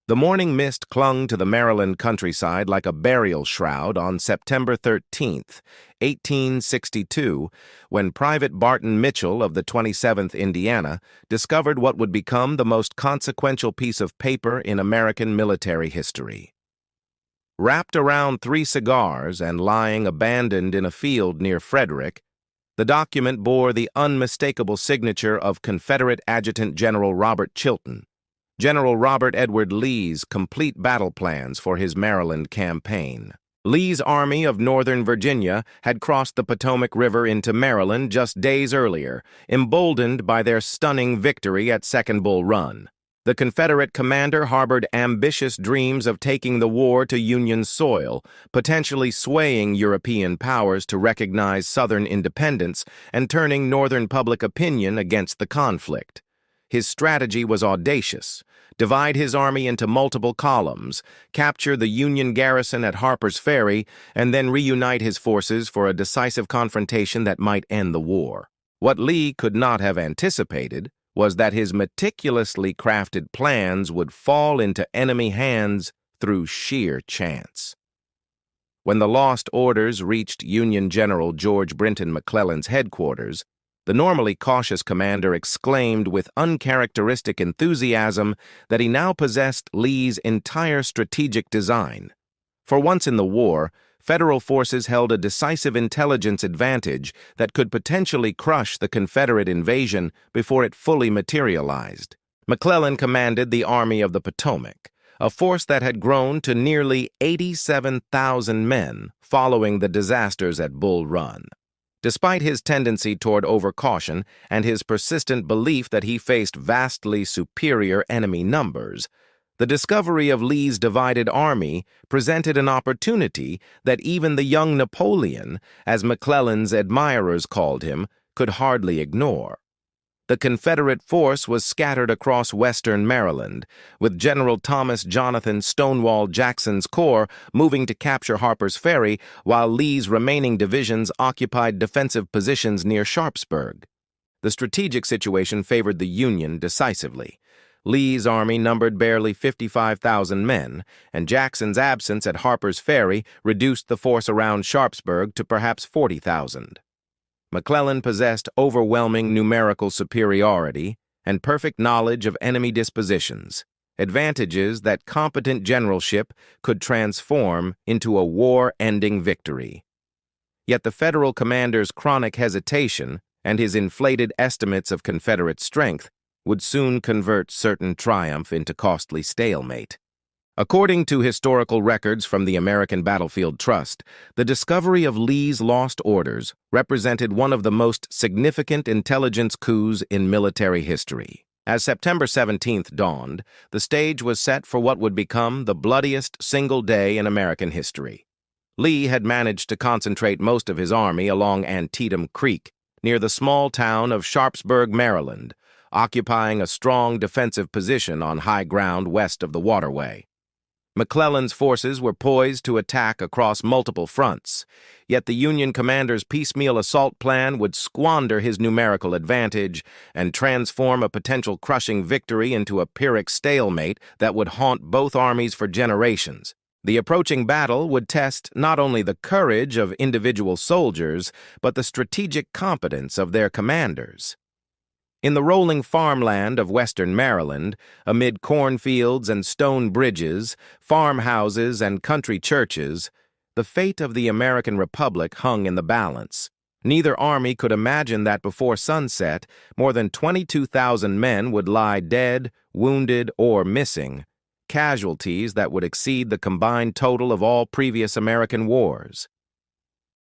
The morning mist clung to the Maryland countryside like a burial shroud on September 13th, 1862, when Private Barton Mitchell of the 27th Indiana discovered what would become the most consequential piece of paper in American military history. Wrapped around 3 cigars and lying abandoned in a field near Frederick, the document bore the unmistakable signature of Confederate Adjutant General Robert Chilton, General Robert Edward Lee's complete battle plans for his Maryland campaign. Lee's Army of Northern Virginia had crossed the Potomac River into Maryland just days earlier, emboldened by their stunning victory at Second Bull Run. The Confederate commander harbored ambitious dreams of taking the war to Union soil, potentially swaying European powers to recognize Southern independence and turning Northern public opinion against the conflict. His strategy was audacious: divide his army into multiple columns, capture the Union garrison at Harper's Ferry, and then reunite his forces for a decisive confrontation that might end the war. What Lee could not have anticipated was that his meticulously crafted plans would fall into enemy hands through sheer chance. When the lost orders reached Union General George Brinton McClellan's headquarters, the normally cautious commander exclaimed with uncharacteristic enthusiasm that he now possessed Lee's entire strategic design. For once in the war, Federal forces held a decisive intelligence advantage that could potentially crush the Confederate invasion before it fully materialized. McClellan commanded the Army of the Potomac, a force that had grown to nearly 87,000 men following the disasters at Bull Run. Despite his tendency toward overcaution and his persistent belief that he faced vastly superior enemy numbers, the discovery of Lee's divided army presented an opportunity that even the young Napoleon, as McClellan's admirers called him, could hardly ignore. The Confederate force was scattered across western Maryland, with General Thomas Jonathan Stonewall Jackson's corps moving to capture Harper's Ferry, while Lee's remaining divisions occupied defensive positions near Sharpsburg. The strategic situation favored the Union decisively. Lee's army numbered barely 55,000 men, and Jackson's absence at Harper's Ferry reduced the force around Sharpsburg to perhaps 40,000. McClellan possessed overwhelming numerical superiority and perfect knowledge of enemy dispositions, advantages that competent generalship could transform into a war-ending victory. Yet the Federal commander's chronic hesitation and his inflated estimates of Confederate strength would soon convert certain triumph into costly stalemate. According to historical records from the American Battlefield Trust, the discovery of Lee's lost orders represented one of the most significant intelligence coups in military history. As September 17th dawned, the stage was set for what would become the bloodiest single day in American history. Lee had managed to concentrate most of his army along Antietam Creek, near the small town of Sharpsburg, Maryland, occupying a strong defensive position on high ground west of the waterway. McClellan's forces were poised to attack across multiple fronts, yet the Union commander's piecemeal assault plan would squander his numerical advantage and transform a potential crushing victory into a Pyrrhic stalemate that would haunt both armies for generations. The approaching battle would test not only the courage of individual soldiers, but the strategic competence of their commanders. In the rolling farmland of western Maryland, amid cornfields and stone bridges, farmhouses and country churches, the fate of the American Republic hung in the balance. Neither army could imagine that before sunset, more than 22,000 men would lie dead, wounded, or missing, casualties that would exceed the combined total of all previous American wars.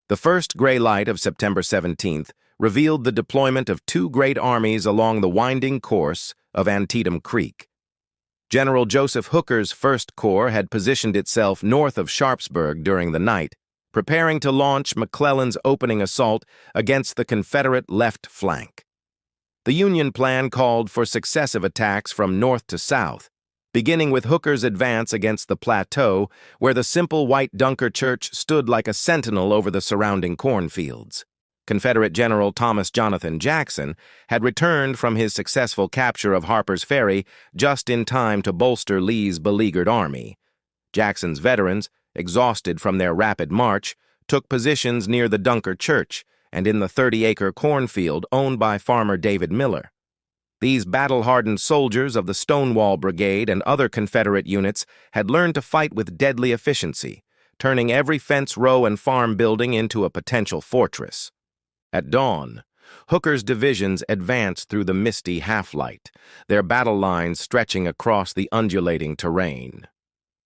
The first gray light of September 17th revealed the deployment of 2 great armies along the winding course of Antietam Creek. General Joseph Hooker's First Corps had positioned itself north of Sharpsburg during the night, preparing to launch McClellan's opening assault against the Confederate left flank. The Union plan called for successive attacks from north to south, beginning with Hooker's advance against the plateau, where the simple white Dunker church stood like a sentinel over the surrounding cornfields. Confederate General Thomas Jonathan Jackson had returned from his successful capture of Harper's Ferry just in time to bolster Lee's beleaguered army. Jackson's veterans, exhausted from their rapid march, took positions near the Dunker Church and in the 30-acre cornfield owned by farmer David Miller. These battle-hardened soldiers of the Stonewall Brigade and other Confederate units had learned to fight with deadly efficiency, turning every fence row and farm building into a potential fortress. At dawn, Hooker's divisions advanced through the misty half-light, their battle lines stretching across the undulating terrain.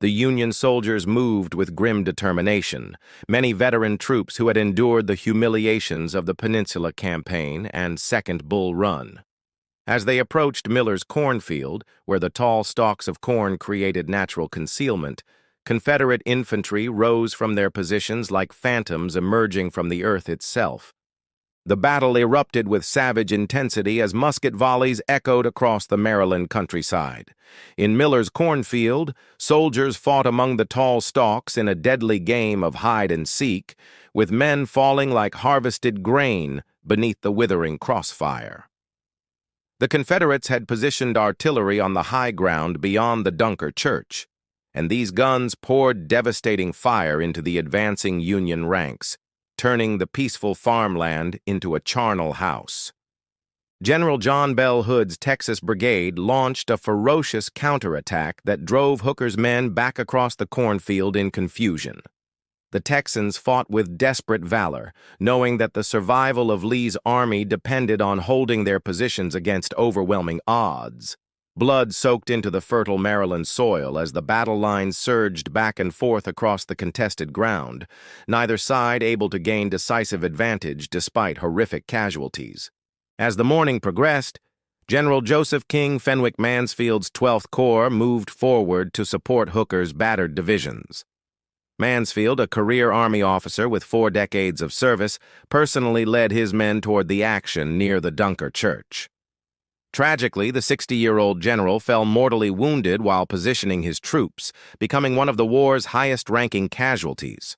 The Union soldiers moved with grim determination, many veteran troops who had endured the humiliations of the Peninsula Campaign and Second Bull Run. As they approached Miller's cornfield, where the tall stalks of corn created natural concealment, Confederate infantry rose from their positions like phantoms emerging from the earth itself. The battle erupted with savage intensity as musket volleys echoed across the Maryland countryside. In Miller's cornfield, soldiers fought among the tall stalks in a deadly game of hide and seek, with men falling like harvested grain beneath the withering crossfire. The Confederates had positioned artillery on the high ground beyond the Dunker Church, and these guns poured devastating fire into the advancing Union ranks, turning the peaceful farmland into a charnel house. General John Bell Hood's Texas Brigade launched a ferocious counterattack that drove Hooker's men back across the cornfield in confusion. The Texans fought with desperate valor, knowing that the survival of Lee's army depended on holding their positions against overwhelming odds. Blood soaked into the fertile Maryland soil as the battle lines surged back and forth across the contested ground, neither side able to gain decisive advantage despite horrific casualties. As the morning progressed, General Joseph King Fenwick Mansfield's 12th Corps moved forward to support Hooker's battered divisions. Mansfield, a career Army officer with 4 decades of service, personally led his men toward the action near the Dunker Church. Tragically, the 60-year-old general fell mortally wounded while positioning his troops, becoming one of the war's highest-ranking casualties.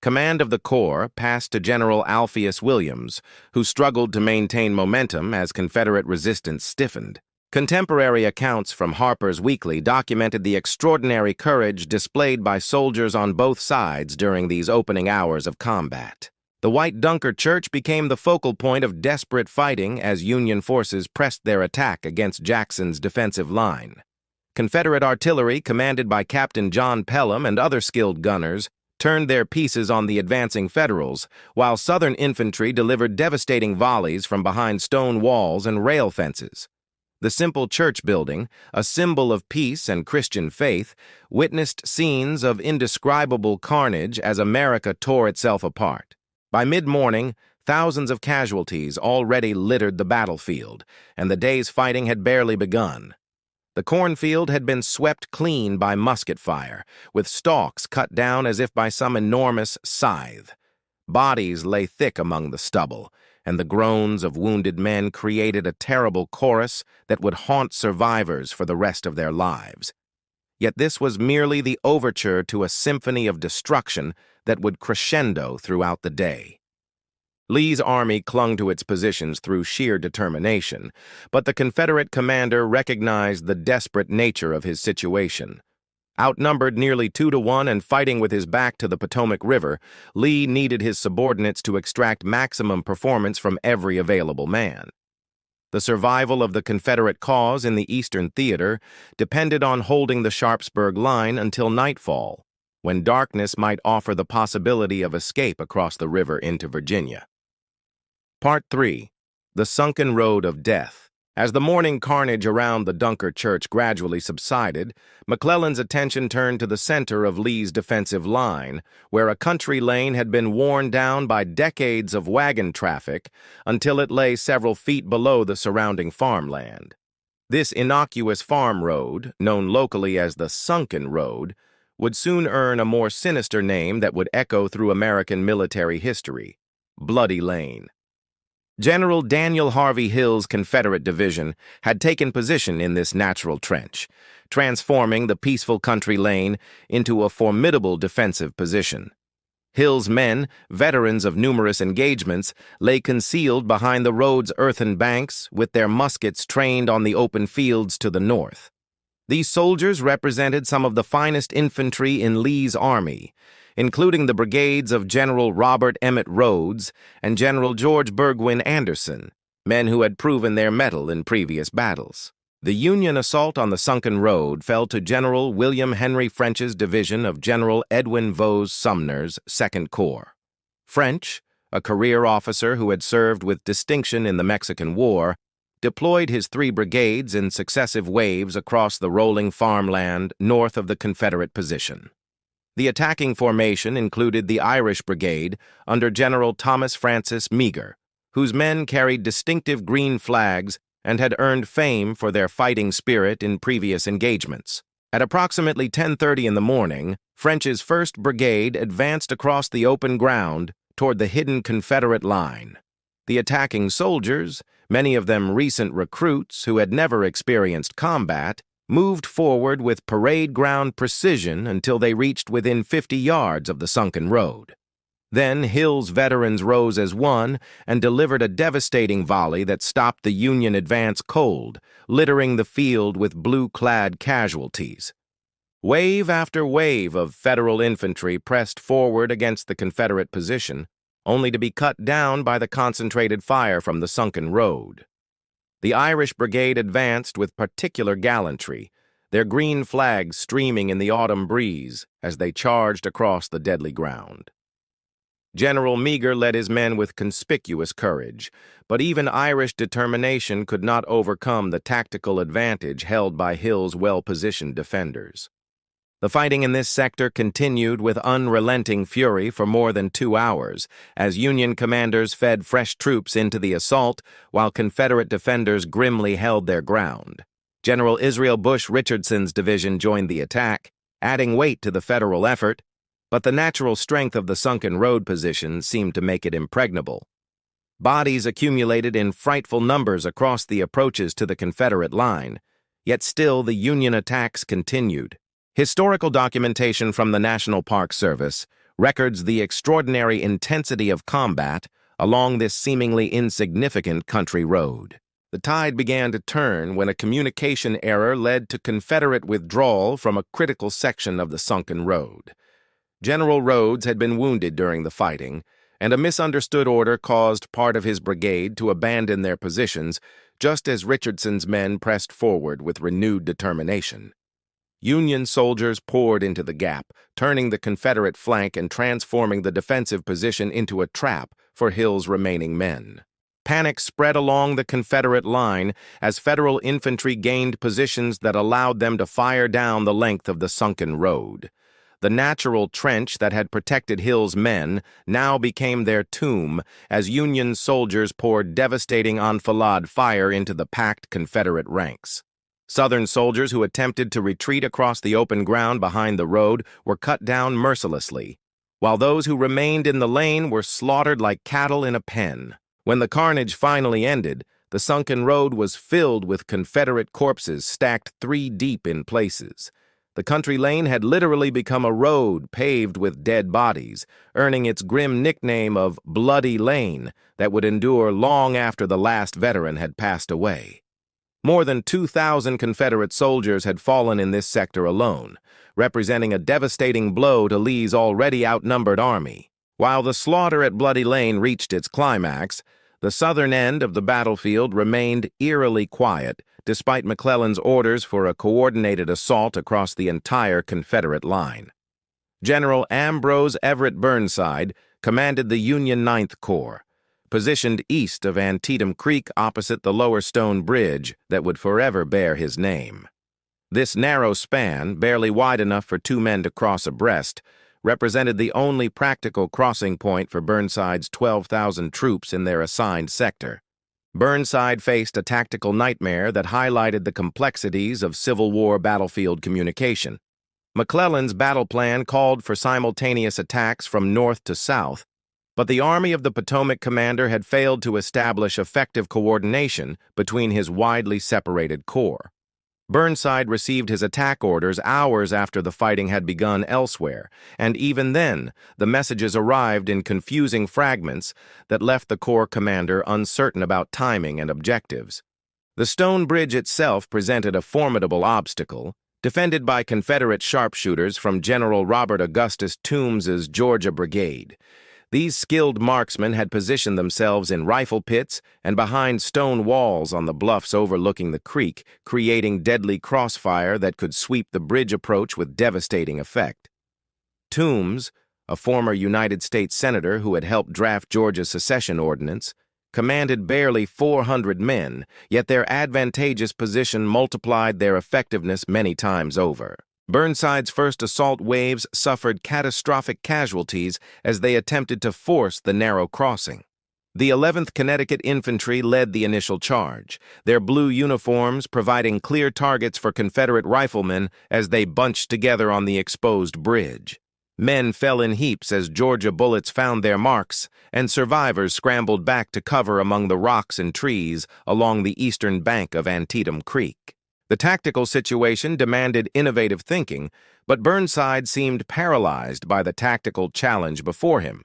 Command of the Corps passed to General Alpheus Williams, who struggled to maintain momentum as Confederate resistance stiffened. Contemporary accounts from Harper's Weekly documented the extraordinary courage displayed by soldiers on both sides during these opening hours of combat. The White Dunker Church became the focal point of desperate fighting as Union forces pressed their attack against Jackson's defensive line. Confederate artillery, commanded by Captain John Pelham and other skilled gunners, turned their pieces on the advancing Federals, while Southern infantry delivered devastating volleys from behind stone walls and rail fences. The simple church building, a symbol of peace and Christian faith, witnessed scenes of indescribable carnage as America tore itself apart. By mid-morning, thousands of casualties already littered the battlefield, and the day's fighting had barely begun. The cornfield had been swept clean by musket fire, with stalks cut down as if by some enormous scythe. Bodies lay thick among the stubble, and the groans of wounded men created a terrible chorus that would haunt survivors for the rest of their lives. Yet this was merely the overture to a symphony of destruction that would crescendo throughout the day. Lee's army clung to its positions through sheer determination, but the Confederate commander recognized the desperate nature of his situation. Outnumbered nearly 2-to-1 and fighting with his back to the Potomac River, Lee needed his subordinates to extract maximum performance from every available man. The survival of the Confederate cause in the Eastern Theater depended on holding the Sharpsburg line until nightfall, when darkness might offer the possibility of escape across the river into Virginia. Part 3. The Sunken Road of Death. As the morning carnage around the Dunker Church gradually subsided, McClellan's attention turned to the center of Lee's defensive line, where a country lane had been worn down by decades of wagon traffic until it lay several feet below the surrounding farmland. This innocuous farm road, known locally as the Sunken Road, would soon earn a more sinister name that would echo through American military history: Bloody Lane. General Daniel Harvey Hill's Confederate division had taken position in this natural trench, transforming the peaceful country lane into a formidable defensive position. Hill's men, veterans of numerous engagements, lay concealed behind the road's earthen banks with their muskets trained on the open fields to the north. These soldiers represented some of the finest infantry in Lee's army, including the brigades of General Robert Emmett Rhodes and General George Burgoyne Anderson, men who had proven their mettle in previous battles. The Union assault on the sunken road fell to General William Henry French's division of General Edwin Vaux Sumner's 2nd Corps. French, a career officer who had served with distinction in the Mexican War, deployed his 3 brigades in successive waves across the rolling farmland north of the Confederate position. The attacking formation included the Irish Brigade under General Thomas Francis Meagher, whose men carried distinctive green flags and had earned fame for their fighting spirit in previous engagements. At approximately 10:30 in the morning, French's 1st Brigade advanced across the open ground toward the hidden Confederate line. The attacking soldiers, many of them recent recruits who had never experienced combat, moved forward with parade ground precision until they reached within 50 yards of the sunken road. Then Hill's veterans rose as one and delivered a devastating volley that stopped the Union advance cold, littering the field with blue-clad casualties. Wave after wave of Federal infantry pressed forward against the Confederate position, only to be cut down by the concentrated fire from the sunken road. The Irish Brigade advanced with particular gallantry, their green flags streaming in the autumn breeze as they charged across the deadly ground. General Meagher led his men with conspicuous courage, but even Irish determination could not overcome the tactical advantage held by Hill's well-positioned defenders. The fighting in this sector continued with unrelenting fury for more than 2 hours, as Union commanders fed fresh troops into the assault while Confederate defenders grimly held their ground. General Israel Bush Richardson's division joined the attack, adding weight to the Federal effort, but the natural strength of the sunken road position seemed to make it impregnable. Bodies accumulated in frightful numbers across the approaches to the Confederate line, yet still the Union attacks continued. Historical documentation from the National Park Service records the extraordinary intensity of combat along this seemingly insignificant country road. The tide began to turn when a communication error led to Confederate withdrawal from a critical section of the sunken road. General Rhodes had been wounded during the fighting, and a misunderstood order caused part of his brigade to abandon their positions just as Richardson's men pressed forward with renewed determination. Union soldiers poured into the gap, turning the Confederate flank and transforming the defensive position into a trap for Hill's remaining men. Panic spread along the Confederate line as Federal infantry gained positions that allowed them to fire down the length of the sunken road. The natural trench that had protected Hill's men now became their tomb as Union soldiers poured devastating enfilade fire into the packed Confederate ranks. Southern soldiers who attempted to retreat across the open ground behind the road were cut down mercilessly, while those who remained in the lane were slaughtered like cattle in a pen. When the carnage finally ended, the sunken road was filled with Confederate corpses stacked 3 deep in places. The country lane had literally become a road paved with dead bodies, earning its grim nickname of Bloody Lane that would endure long after the last veteran had passed away. More than 2,000 Confederate soldiers had fallen in this sector alone, representing a devastating blow to Lee's already outnumbered army. While the slaughter at Bloody Lane reached its climax, the southern end of the battlefield remained eerily quiet, despite McClellan's orders for a coordinated assault across the entire Confederate line. General Ambrose Everett Burnside commanded the Union 9th Corps, positioned east of Antietam Creek opposite the Lower Stone Bridge that would forever bear his name. This narrow span, barely wide enough for 2 men to cross abreast, represented the only practical crossing point for Burnside's 12,000 troops in their assigned sector. Burnside faced a tactical nightmare that highlighted the complexities of Civil War battlefield communication. McClellan's battle plan called for simultaneous attacks from north to south, but the Army of the Potomac commander had failed to establish effective coordination between his widely separated corps. Burnside received his attack orders hours after the fighting had begun elsewhere, and even then, the messages arrived in confusing fragments that left the Corps commander uncertain about timing and objectives. The stone bridge itself presented a formidable obstacle, defended by Confederate sharpshooters from General Robert Augustus Toombs's Georgia Brigade. These skilled marksmen had positioned themselves in rifle pits and behind stone walls on the bluffs overlooking the creek, creating deadly crossfire that could sweep the bridge approach with devastating effect. Toombs, a former United States Senator who had helped draft Georgia's secession ordinance, commanded barely 400 men, yet their advantageous position multiplied their effectiveness many times over. Burnside's first assault waves suffered catastrophic casualties as they attempted to force the narrow crossing. The 11th Connecticut Infantry led the initial charge, their blue uniforms providing clear targets for Confederate riflemen as they bunched together on the exposed bridge. Men fell in heaps as Georgia bullets found their marks, and survivors scrambled back to cover among the rocks and trees along the eastern bank of Antietam Creek. The tactical situation demanded innovative thinking, but Burnside seemed paralyzed by the tactical challenge before him.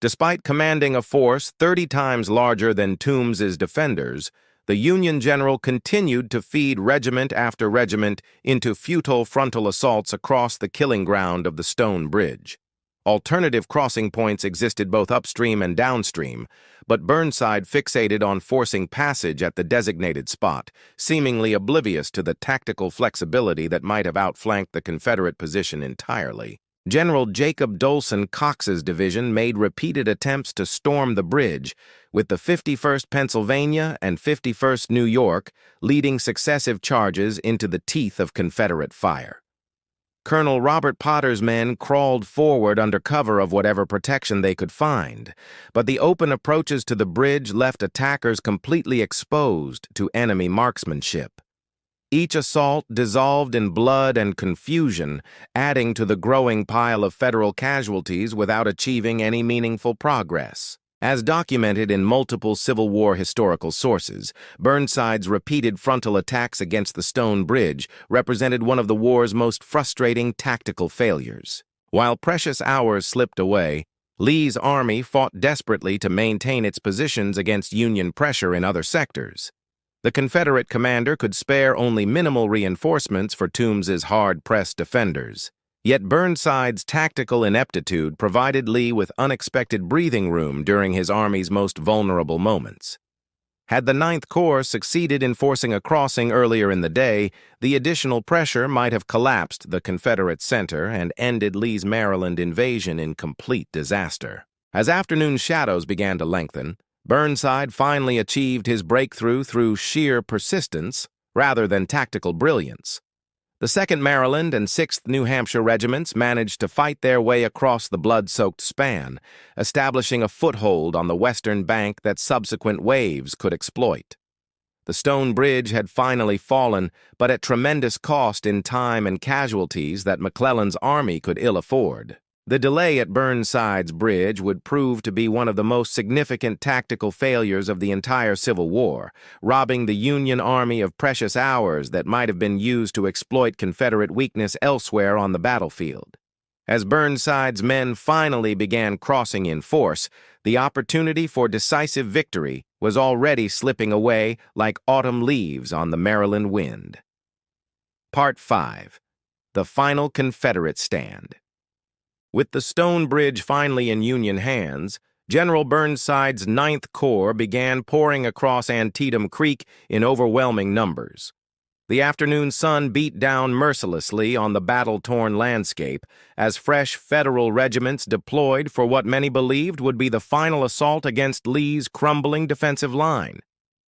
Despite commanding a force 30 times larger than Toombs's defenders, the Union general continued to feed regiment after regiment into futile frontal assaults across the killing ground of the stone bridge. Alternative crossing points existed both upstream and downstream, but Burnside fixated on forcing passage at the designated spot, seemingly oblivious to the tactical flexibility that might have outflanked the Confederate position entirely. General Jacob Dolson Cox's division made repeated attempts to storm the bridge, with the 51st Pennsylvania and 51st New York leading successive charges into the teeth of Confederate fire. Colonel Robert Potter's men crawled forward under cover of whatever protection they could find, but the open approaches to the bridge left attackers completely exposed to enemy marksmanship. Each assault dissolved in blood and confusion, adding to the growing pile of Federal casualties without achieving any meaningful progress. As documented in multiple Civil War historical sources, Burnside's repeated frontal attacks against the stone bridge represented one of the war's most frustrating tactical failures. While precious hours slipped away, Lee's army fought desperately to maintain its positions against Union pressure in other sectors. The Confederate commander could spare only minimal reinforcements for Toombs's hard-pressed defenders. Yet Burnside's tactical ineptitude provided Lee with unexpected breathing room during his army's most vulnerable moments. Had the Ninth Corps succeeded in forcing a crossing earlier in the day, the additional pressure might have collapsed the Confederate center and ended Lee's Maryland invasion in complete disaster. As afternoon shadows began to lengthen, Burnside finally achieved his breakthrough through sheer persistence rather than tactical brilliance. The 2nd Maryland and 6th New Hampshire regiments managed to fight their way across the blood-soaked span, establishing a foothold on the western bank that subsequent waves could exploit. The stone bridge had finally fallen, but at tremendous cost in time and casualties that McClellan's army could ill afford. The delay at Burnside's bridge would prove to be one of the most significant tactical failures of the entire Civil War, robbing the Union Army of precious hours that might have been used to exploit Confederate weakness elsewhere on the battlefield. As Burnside's men finally began crossing in force, the opportunity for decisive victory was already slipping away like autumn leaves on the Maryland wind. Part 5. The Final Confederate Stand. With the stone bridge finally in Union hands, General Burnside's Ninth Corps began pouring across Antietam Creek in overwhelming numbers. The afternoon sun beat down mercilessly on the battle-torn landscape as fresh Federal regiments deployed for what many believed would be the final assault against Lee's crumbling defensive line.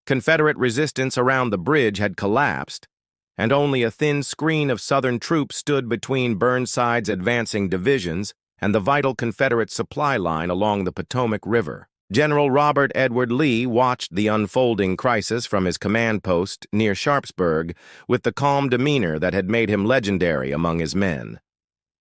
Confederate resistance around the bridge had collapsed, and only a thin screen of Southern troops stood between Burnside's advancing divisions and the vital Confederate supply line along the Potomac River. General Robert Edward Lee watched the unfolding crisis from his command post near Sharpsburg with the calm demeanor that had made him legendary among his men.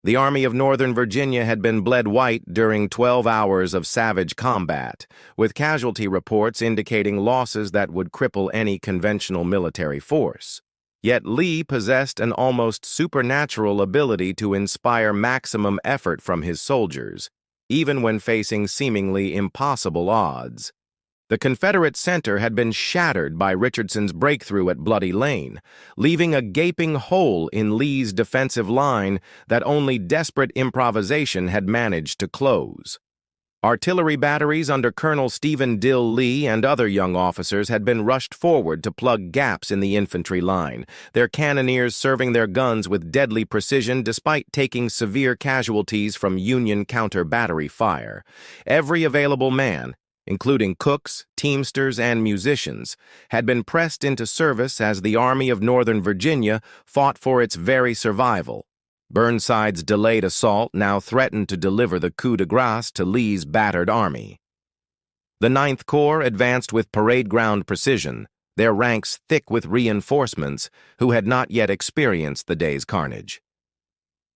The Army of Northern Virginia had been bled white during 12 hours of savage combat, with casualty reports indicating losses that would cripple any conventional military force. Yet Lee possessed an almost supernatural ability to inspire maximum effort from his soldiers, even when facing seemingly impossible odds. The Confederate center had been shattered by Richardson's breakthrough at Bloody Lane, leaving a gaping hole in Lee's defensive line that only desperate improvisation had managed to close. Artillery batteries under Colonel Stephen Dill Lee and other young officers had been rushed forward to plug gaps in the infantry line, their cannoneers serving their guns with deadly precision despite taking severe casualties from Union counter-battery fire. Every available man, including cooks, teamsters, and musicians, had been pressed into service as the Army of Northern Virginia fought for its very survival. Burnside's delayed assault now threatened to deliver the coup de grace to Lee's battered army. The Ninth Corps advanced with parade ground precision, their ranks thick with reinforcements who had not yet experienced the day's carnage.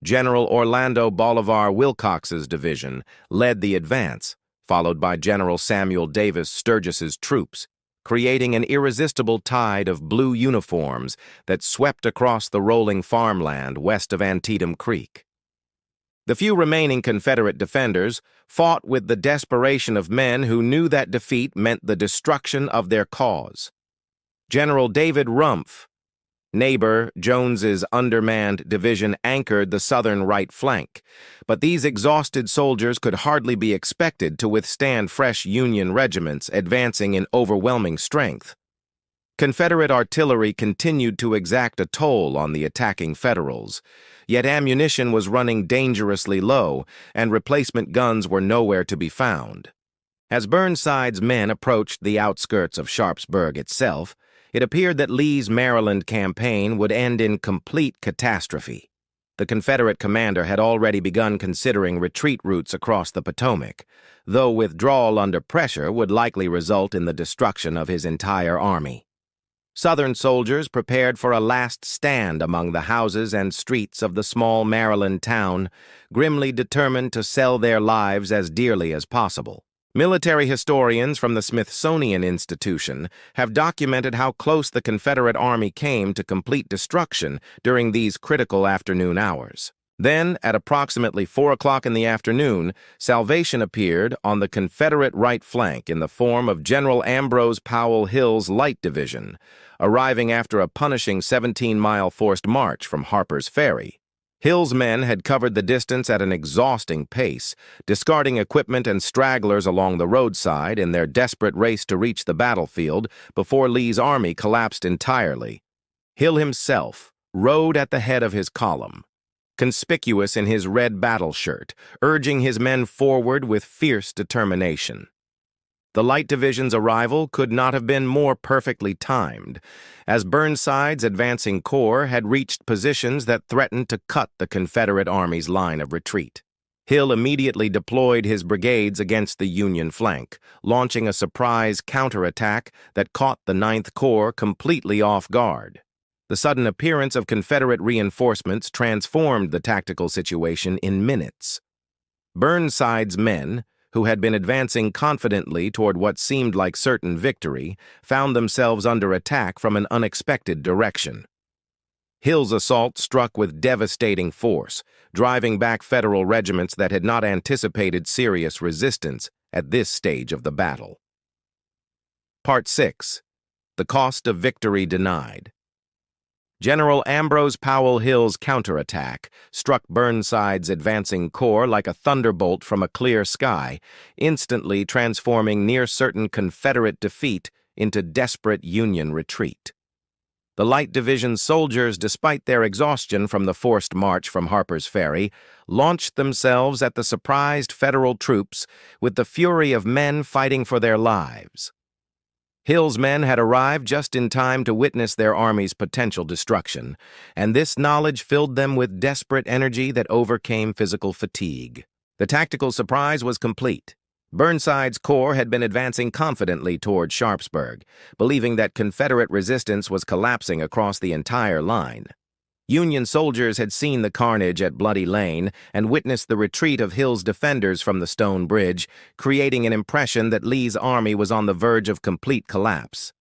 General Orlando Bolivar Wilcox's division led the advance, followed by General Samuel Davis Sturgis's troops, creating an irresistible tide of blue uniforms that swept across the rolling farmland west of Antietam Creek. The few remaining Confederate defenders fought with the desperation of men who knew that defeat meant the destruction of their cause. General David Rumpf, neighbor Jones's undermanned division, anchored the southern right flank, but these exhausted soldiers could hardly be expected to withstand fresh Union regiments advancing in overwhelming strength. Confederate artillery continued to exact a toll on the attacking Federals, yet ammunition was running dangerously low and replacement guns were nowhere to be found. As Burnside's men approached the outskirts of Sharpsburg itself, it appeared that Lee's Maryland campaign would end in complete catastrophe. The Confederate commander had already begun considering retreat routes across the Potomac, though withdrawal under pressure would likely result in the destruction of his entire army. Southern soldiers prepared for a last stand among the houses and streets of the small Maryland town, grimly determined to sell their lives as dearly as possible. Military historians from the Smithsonian Institution have documented how close the Confederate Army came to complete destruction during these critical afternoon hours. Then, at approximately 4 o'clock in the afternoon, salvation appeared on the Confederate right flank in the form of General Ambrose Powell Hill's Light Division, arriving after a punishing 17-mile forced march from Harper's Ferry. Hill's men had covered the distance at an exhausting pace, discarding equipment and stragglers along the roadside in their desperate race to reach the battlefield before Lee's army collapsed entirely. Hill himself rode at the head of his column, conspicuous in his red battle shirt, urging his men forward with fierce determination. The Light Division's arrival could not have been more perfectly timed, as Burnside's advancing corps had reached positions that threatened to cut the Confederate Army's line of retreat. Hill immediately deployed his brigades against the Union flank, launching a surprise counterattack that caught the Ninth Corps completely off guard. The sudden appearance of Confederate reinforcements transformed the tactical situation in minutes. Burnside's men, who had been advancing confidently toward what seemed like certain victory, found themselves under attack from an unexpected direction. Hill's assault struck with devastating force, driving back Federal regiments that had not anticipated serious resistance at this stage of the battle. Part 6. The Cost of Victory Denied. General Ambrose Powell Hill's counterattack struck Burnside's advancing corps like a thunderbolt from a clear sky, instantly transforming near-certain Confederate defeat into desperate Union retreat. The Light Division's soldiers, despite their exhaustion from the forced march from Harper's Ferry, launched themselves at the surprised Federal troops with the fury of men fighting for their lives. Hill's men had arrived just in time to witness their army's potential destruction, and this knowledge filled them with desperate energy that overcame physical fatigue. The tactical surprise was complete. Burnside's corps had been advancing confidently toward Sharpsburg, believing that Confederate resistance was collapsing across the entire line. Union soldiers had seen the carnage at Bloody Lane and witnessed the retreat of Hill's defenders from the stone bridge, creating an impression that Lee's army was on the verge of complete collapse.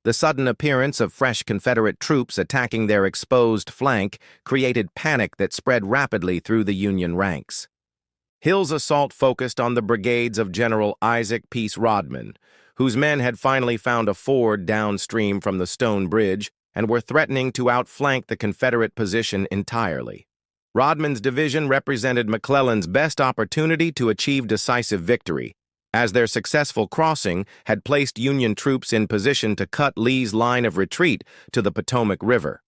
The sudden appearance of fresh Confederate troops attacking their exposed flank created panic that spread rapidly through the Union ranks. Hill's assault focused on the brigades of General Isaac Peace Rodman, whose men had finally found a ford downstream from the Stone Bridge and were threatening to outflank the Confederate position entirely. Rodman's division represented McClellan's best opportunity to achieve decisive victory, as their successful crossing had placed Union troops in position to cut Lee's line of retreat to the Potomac River.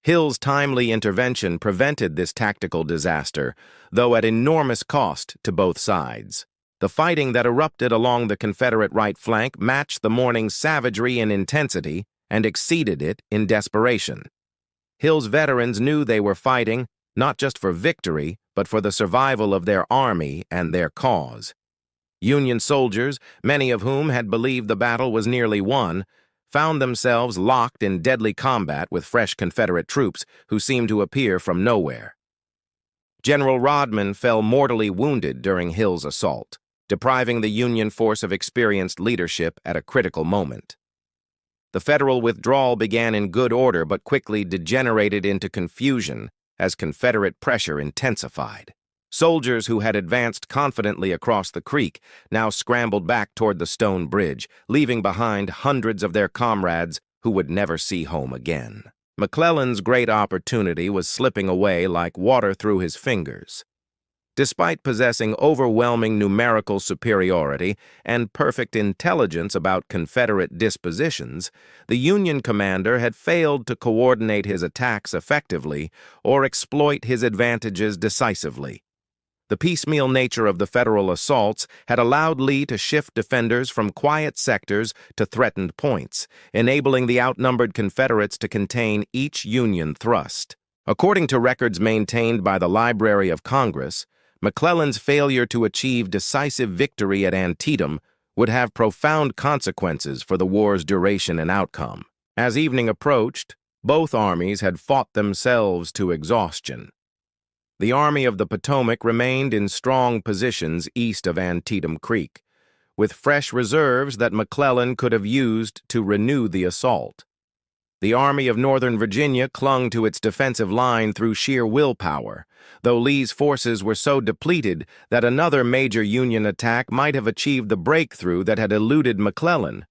Hill's timely intervention prevented this tactical disaster, though at enormous cost to both sides. The fighting that erupted along the Confederate right flank matched the morning's savagery in intensity and exceeded it in desperation. Hill's veterans knew they were fighting not just for victory, but for the survival of their army and their cause. Union soldiers, many of whom had believed the battle was nearly won, found themselves locked in deadly combat with fresh Confederate troops who seemed to appear from nowhere. General Rodman fell mortally wounded during Hill's assault, depriving the Union force of experienced leadership at a critical moment. The Federal withdrawal began in good order but quickly degenerated into confusion as Confederate pressure intensified. Soldiers who had advanced confidently across the creek now scrambled back toward the Stone Bridge, leaving behind hundreds of their comrades who would never see home again. McClellan's great opportunity was slipping away like water through his fingers. Despite possessing overwhelming numerical superiority and perfect intelligence about Confederate dispositions, the Union commander had failed to coordinate his attacks effectively or exploit his advantages decisively. The piecemeal nature of the Federal assaults had allowed Lee to shift defenders from quiet sectors to threatened points, enabling the outnumbered Confederates to contain each Union thrust. According to records maintained by the Library of Congress, McClellan's failure to achieve decisive victory at Antietam would have profound consequences for the war's duration and outcome. As evening approached, both armies had fought themselves to exhaustion. The Army of the Potomac remained in strong positions east of Antietam Creek, with fresh reserves that McClellan could have used to renew the assault. The Army of Northern Virginia clung to its defensive line through sheer willpower, though Lee's forces were so depleted that another major Union attack might have achieved the breakthrough that had eluded McClellan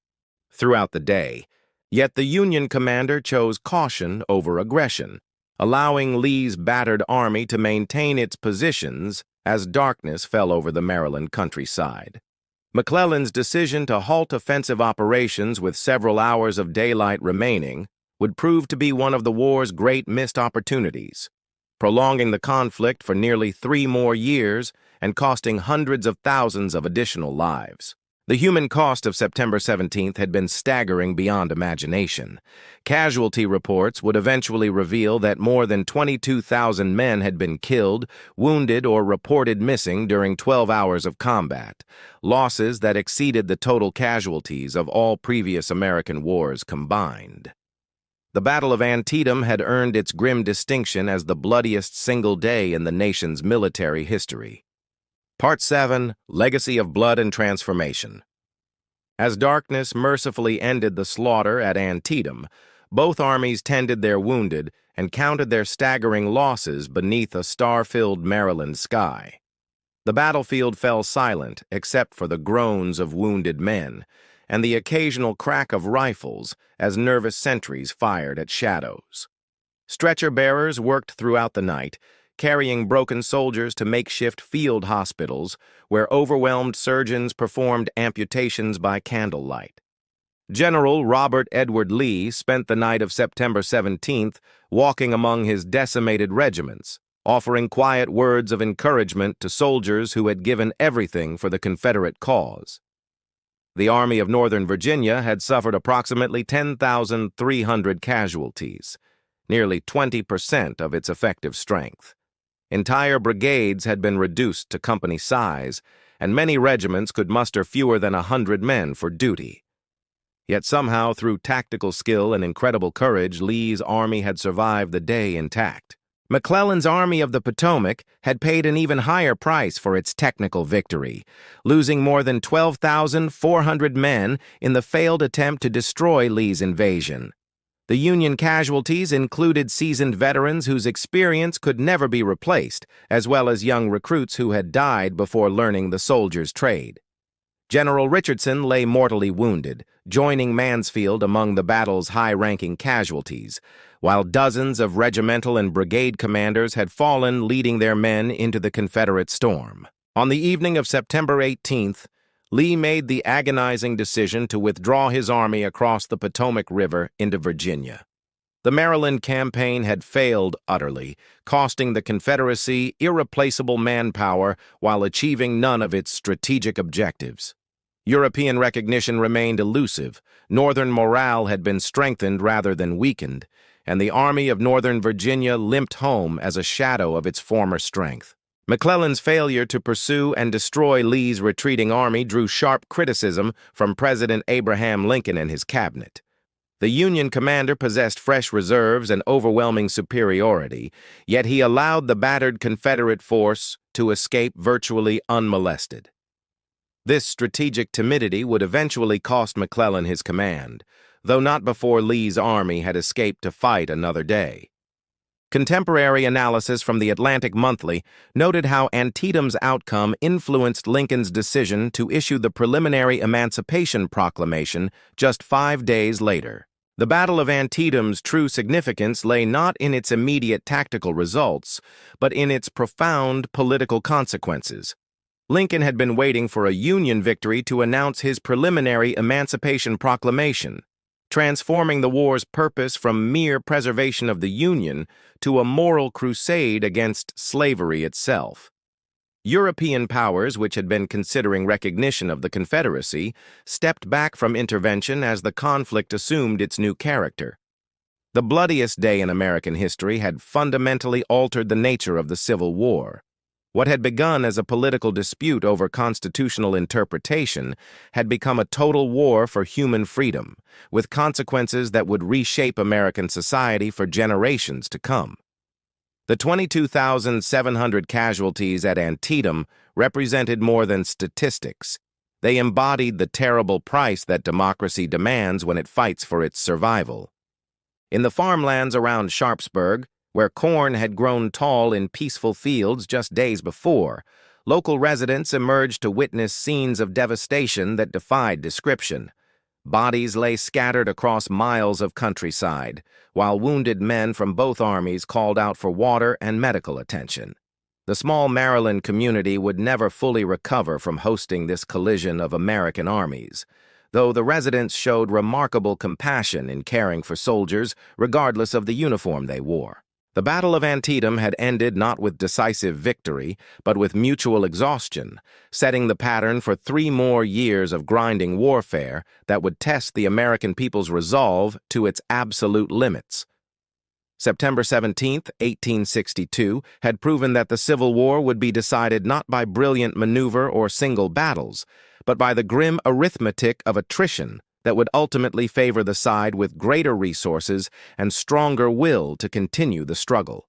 throughout the day. Yet the Union commander chose caution over aggression, allowing Lee's battered army to maintain its positions as darkness fell over the Maryland countryside. McClellan's decision to halt offensive operations with several hours of daylight remaining would prove to be one of the war's great missed opportunities, prolonging the conflict for nearly 3 more years and costing hundreds of thousands of additional lives. The human cost of September 17th had been staggering beyond imagination. Casualty reports would eventually reveal that more than 22,000 men had been killed, wounded, or reported missing during 12 hours of combat, losses that exceeded the total casualties of all previous American wars combined. The Battle of Antietam had earned its grim distinction as the bloodiest single day in the nation's military history. Part 7, Legacy of Blood and Transformation. As darkness mercifully ended the slaughter at Antietam, both armies tended their wounded and counted their staggering losses beneath a star-filled Maryland sky. The battlefield fell silent except for the groans of wounded men and the occasional crack of rifles as nervous sentries fired at shadows. Stretcher-bearers worked throughout the night, carrying broken soldiers to makeshift field hospitals where overwhelmed surgeons performed amputations by candlelight. General Robert Edward Lee spent the night of September 17th walking among his decimated regiments, offering quiet words of encouragement to soldiers who had given everything for the Confederate cause. The Army of Northern Virginia had suffered approximately 10,300 casualties, nearly 20% of its effective strength. Entire brigades had been reduced to company size, and many regiments could muster fewer than 100 men for duty. Yet somehow, through tactical skill and incredible courage, Lee's army had survived the day intact. McClellan's Army of the Potomac had paid an even higher price for its technical victory, losing more than 12,400 men in the failed attempt to destroy Lee's invasion. The Union casualties included seasoned veterans whose experience could never be replaced, as well as young recruits who had died before learning the soldier's trade. General Richardson lay mortally wounded, joining Mansfield among the battle's high-ranking casualties, while dozens of regimental and brigade commanders had fallen leading their men into the Confederate storm. On the evening of September 18th, Lee made the agonizing decision to withdraw his army across the Potomac River into Virginia. The Maryland campaign had failed utterly, costing the Confederacy irreplaceable manpower while achieving none of its strategic objectives. European recognition remained elusive, Northern morale had been strengthened rather than weakened, and the Army of Northern Virginia limped home as a shadow of its former strength. McClellan's failure to pursue and destroy Lee's retreating army drew sharp criticism from President Abraham Lincoln and his cabinet. The Union commander possessed fresh reserves and overwhelming superiority, yet he allowed the battered Confederate force to escape virtually unmolested. This strategic timidity would eventually cost McClellan his command, though not before Lee's army had escaped to fight another day. Contemporary analysis from the Atlantic Monthly noted how Antietam's outcome influenced Lincoln's decision to issue the preliminary Emancipation Proclamation just 5 days later. The Battle of Antietam's true significance lay not in its immediate tactical results, but in its profound political consequences. Lincoln had been waiting for a Union victory to announce his preliminary Emancipation Proclamation, transforming the war's purpose from mere preservation of the Union to a moral crusade against slavery itself. European powers, which had been considering recognition of the Confederacy, stepped back from intervention as the conflict assumed its new character. The bloodiest day in American history had fundamentally altered the nature of the Civil War. What had begun as a political dispute over constitutional interpretation had become a total war for human freedom, with consequences that would reshape American society for generations to come. The 22,700 casualties at Antietam represented more than statistics. They embodied the terrible price that democracy demands when it fights for its survival. In the farmlands around Sharpsburg, where corn had grown tall in peaceful fields just days before, local residents emerged to witness scenes of devastation that defied description. Bodies lay scattered across miles of countryside, while wounded men from both armies called out for water and medical attention. The small Maryland community would never fully recover from hosting this collision of American armies, though the residents showed remarkable compassion in caring for soldiers regardless of the uniform they wore. The Battle of Antietam had ended not with decisive victory, but with mutual exhaustion, setting the pattern for 3 more years of grinding warfare that would test the American people's resolve to its absolute limits. September 17, 1862, had proven that the Civil War would be decided not by brilliant maneuver or single battles, but by the grim arithmetic of attrition that would ultimately favor the side with greater resources and stronger will to continue the struggle.